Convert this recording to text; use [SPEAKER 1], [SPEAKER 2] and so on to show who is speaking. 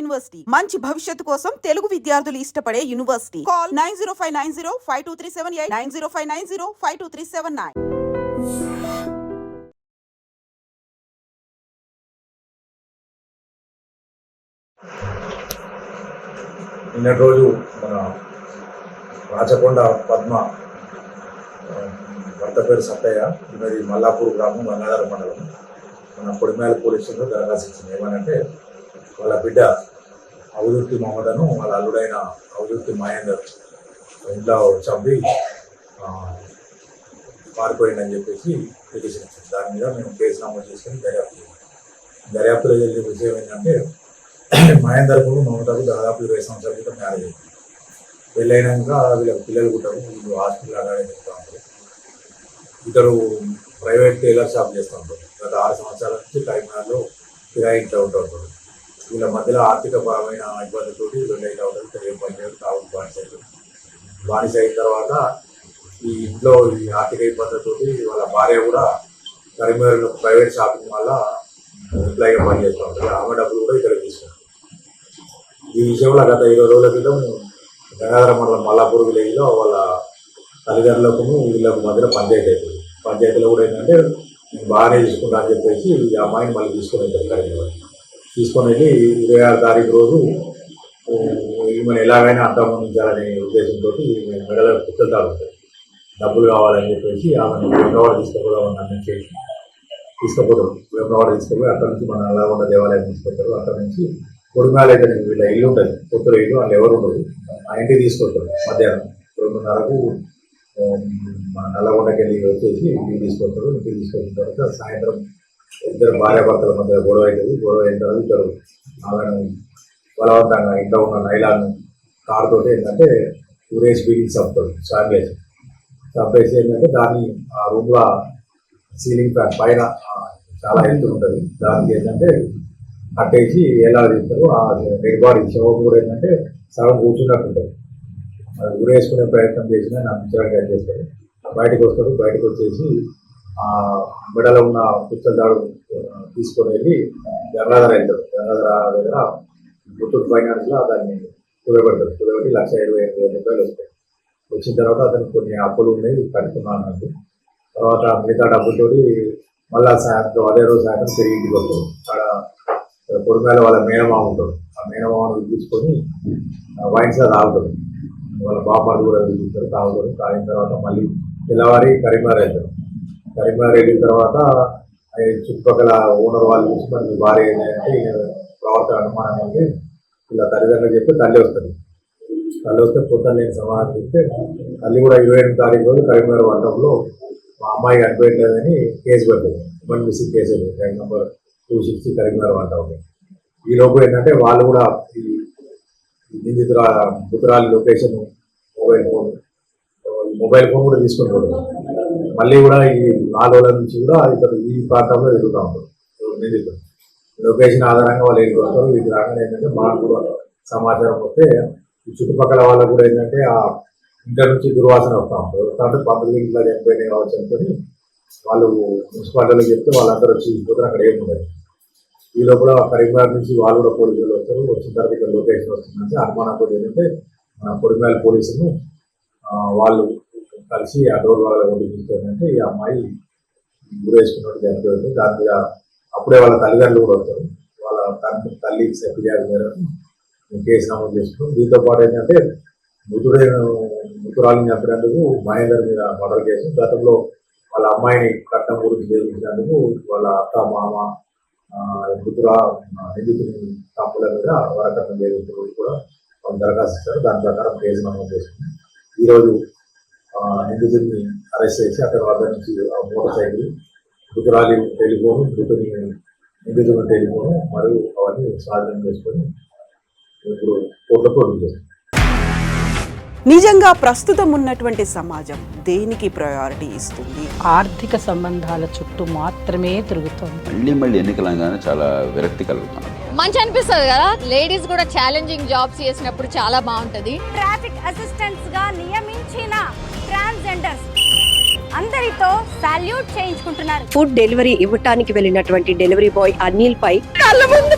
[SPEAKER 1] University మంచి భవిష్యత్తు కోసం తెలుగు విద్యార్థులు ఇష్టపడే యూనివర్సిటీ. కాల్ 9059052378 9059052379.
[SPEAKER 2] నిన్నటి రోజు మన రాచకొండ పద్మ భర్త పేరు సత్తయ్య, ఇది మల్లాపూర్ గ్రామం, గంగాధర మండలం, మన కొడిమేల పోలీసులు దరఖాస్తు ఇచ్చింది. ఏమనంటే వాళ్ళ బిడ్డ అవధూర్తి మహమ్మదను వాళ్ళ అల్లుడైన అవధూర్తి మహేందర్ ఇంట్లో చంపి పారిపోయిందని చెప్పేసి పిటిషన్ ఇచ్చింది. దాని మీద మేము కేసు నమోదు చేసుకుని దర్యాప్తులో జరిగే విషయం ఏంటంటే, మహేందర్కు మమతకు దాదాపు 20 సంవత్సరాల క్రితం మ్యారేజ్ అయింది. పెళ్ళైనాక వీళ్ళకి పిల్లలు పుట్టారు. వీళ్ళు హాస్పిటల్ అడాడే చెప్తా ఉంటారు. ఇద్దరు ప్రైవేట్ టైలర్ షాప్ చేస్తూ ఉంటారు. గత 6 సంవత్సరాల నుంచి కరీంనగర్లో కిరాయి ఇంట్లో ఉంటూ ఉంటారు. వీళ్ళ మధ్యలో ఆర్థికపరమైన ఇబ్బందితో వెళ్ళైతే ఉంటారు. ఏం పని చేయరు, తాగుడు బానిస అయిన తర్వాత ఈ ఇంట్లో ఈ ఆర్థిక ఇబ్బందితో వాళ్ళ భార్య కూడా కరీంనగర్లో ప్రైవేట్ షాపింగ్ వల్ల ఎంప్లాయ్గా పనిచేస్తూ ఉంటుంది. ఆమె డబ్బులు కూడా ఇక్కడ తీసుకుంటారు. ఈ విషయంలో గత 20 రోజుల క్రితం గంగాధర మండలం మల్లాపూర్ విలేజ్లో వాళ్ళ తల్లిదండ్రులకు వీళ్ళకు మధ్యలో పంచాయతీ అవుతుంది. పంచాయతీలో కూడా ఏంటంటే నేను బాగానే తీసుకుంటా అని చెప్పేసి ఈ అమ్మాయిని మళ్ళీ తీసుకొని వెళ్తారు. కరీంనగర్ తీసుకొని వెళ్ళి 26 తారీఖు రోజు ఈమెను ఎలాగైనా అంతమొందించాలనే ఉద్దేశంతో మెడలో పుస్తకాలు ఉంటాయి. డబ్బులు కావాలని చెప్పేసి ఆమెను వేమవాడ తీసుకుపోదామని అన్నం చేసి తీసుకుపోతారు. వేమవాడ తీసుకుపోయి అక్కడ నుంచి మన నల్లగొండ దేవాలయం తీసుకొస్తారు. అక్కడ నుంచి కొడిమేల అయితే వీళ్ళ ఇల్లు ఉంటుంది, కొత్తలో ఇల్లు, వాళ్ళు ఎవరు ఉండదు. ఆ ఇంటికి తీసుకొస్తారు. మధ్యాహ్నం 2:30కు మన నల్లగొండకి వెళ్ళి వచ్చేసి ఇంటికి తీసుకొస్తారు. ఇంటికి తీసుకొచ్చిన తర్వాత సాయంత్రం ఇద్దరు భార్యాభర్తల మధ్య గొడవ అవుతుంది. గొడవ అయిన తర్వాత ఇద్దరు ఆమెను బలవంతంగా ఇంట్లో ఉన్న నైలాన్ కారుతో ఏంటంటే ఊరేసి బీడింగ్ చంపుతాడు. చంపేసి ఏంటంటే దాన్ని ఆ రూమ్లో సీలింగ్ ఫ్యాన్ పైన చాలా ఎత్తు ఉంటుంది. దానికి ఏంటంటే కట్టేసి ఎలా తీస్తారు. ఆ డెడ్ బాడీ శవం కూడా ఏంటంటే సగం కూర్చున్నట్టు ఉంటుంది. అది ఊరేసుకునే ప్రయత్నం చేసినా నాకు మిచ్చరంగా చేస్తారు. బయటకు వస్తారు. బయటకు వచ్చేసి ఆ మెడలో ఉన్న పుస్తల దాడు తీసుకొని వెళ్ళి గంగాధర వెళ్తారు. గంగాధర దగ్గర ముత్తూట్ ఫైనాన్స్లో దాన్ని కుదరబెడతారు. కుదరబెట్టి 1,25,000 వస్తాయి. వచ్చిన తర్వాత అతనికి కొన్ని అప్పులు ఉన్నాయి, కట్టుకున్నాను అన్నట్టు. తర్వాత మిగతా డబ్బులతో మళ్ళా సాయంత్రం అదే రోజు సాయంత్రం తిరిగి ఇంటికి వస్తారు. అక్కడ కొడిమేల వాళ్ళ మేనమామ ఉంటాడు. ఆ మేనమామను పిలిపించుకొని వైన్స్లో తాగుతారు. వాళ్ళ బామ్మర్ది కూడా పిలుస్తారు, తాగుతారు. తాగిన తర్వాత మళ్ళీ తెల్లవారి కరీంనగర్ వెళ్తారు. కరీంనగర్ వెళ్ళిన తర్వాత చుట్టుపక్కల ఓనర్ వాళ్ళు చూసి మరి భార్య ఏంటంటే ప్రవర్తన అనుమానం అంటే ఇలా తల్లిదండ్రులు చెప్తే తల్లి వస్తుంది. తల్లి వస్తే పొద్దున్న లేని సమాధానం చెప్తే తల్లి కూడా 28 తారీఖు రోజు కరీంనగర్ వంటంలో మా అమ్మాయి కనిపించలేదని కేసు పెడుతుంది. Human missing case tank number 260 Karimnagar వంట ఉంది. ఈ లోపు ఏంటంటే వాళ్ళు కూడా ఈ పుత్రాలి లొకేషన్ మొబైల్ ఫోన్ కూడా తీసుకొని పోతారు. మళ్ళీ కూడా ఈ 4 రోజుల నుంచి కూడా ఇతరు ఈ ప్రాంతంలో ఎదుగుతూ ఉంటారు. నిందితులు లొకేషన్ ఆధారంగా వాళ్ళు ఎదుగు వస్తారు. వీటి రాగానే ఏంటంటే మాకు కూడా సమాచారం వస్తే ఈ చుట్టుపక్కల వాళ్ళకు కూడా ఏంటంటే ఆ ఇంటర్ నుంచి దుర్వాసన వస్తూ ఉంటారు. వస్తుంటే పంపిణీ ఇంట్లో చనిపోయినాయి కావచ్చు అనుకొని వాళ్ళు మున్సిపాలిటీలో చెప్తే వాళ్ళందరూ వచ్చి పోతారు. అక్కడ ఏముండదు. ఈ లోపల కరీంనగర్ నుంచి వాళ్ళు కూడా పోలీసులు వస్తారు. వచ్చిన తర్వాత ఇక్కడ లొకేషన్ వస్తుందంటే అనుమానంతో ఏంటంటే మన కొడిమేల పోలీసులు వాళ్ళు కలిసి ఆ డోర్ వాళ్ళ కొట్టి చూస్తారంటే ఈ అమ్మాయి ఊరేసుకున్నట్టు చనిపోయింది. దాని మీద అప్పుడే వాళ్ళ తల్లిదండ్రులు కూడా వస్తారు. వాళ్ళ తల్లి ఫిర్యాదు మేరకు కేసు నమోదు చేసుకున్నాం. దీంతో పాటు ఏంటంటే మృతురాలిని చంపినందుకు మహేందర్ మీద మర్డర్ కేసు, గతంలో వాళ్ళ అమ్మాయిని కట్నం గురించి బెదిరించినందుకు వాళ్ళ అత్త మామ నిందితుని తప్పుల మీద వరకట్నం బెదిరింపులు కూడా వాళ్ళు దరఖాస్తు ఇస్తారు. దాని ప్రకారం కేసు నమోదు చేసుకుని ఈరోజు నిందితుడిని అరెస్ట్ చేసి అతని వద్ద నుంచి మోటార్ సైకిల్, మృతురాలి టెలిఫోను, నిందితుని టెలిఫోను మరియు అవన్నీ స్వాధీనం చేసుకొని ఇప్పుడు కోర్టులో ప్రొడ్యూస్ చేస్తారు.
[SPEAKER 1] నిజంగా ప్రస్తుతం ఉన్నటువంటి సమాజం దేనికి ప్రయారిటీ ఇస్తుంది?
[SPEAKER 3] ఆర్థిక సంబంధాల చుట్టూ మాత్రమే తిరుగుతుంది.
[SPEAKER 4] మళ్ళీ ఎన్నికలంగానే చాలా విరక్తి కలుగుతాను.
[SPEAKER 5] మంచి అనిపిస్తుంది కదా, లేడీస్ కూడా ఛాలెంజింగ్ జాబ్స్ చేసినప్పుడు చాలా బాగుంటది.
[SPEAKER 6] ట్రాఫిక్ అసిస్టెంట్స్ గా నియమించిన ట్రాన్స్జెండర్స్ అందరితో సాల్యూట్ చేయించుకుంటున్నారు.
[SPEAKER 7] ఫుడ్ డెలివరీ ఇవ్వటానికి వెళ్ళినటువంటి డెలివరీ బాయ్ అనిల్ పై కళ్ళ ముందు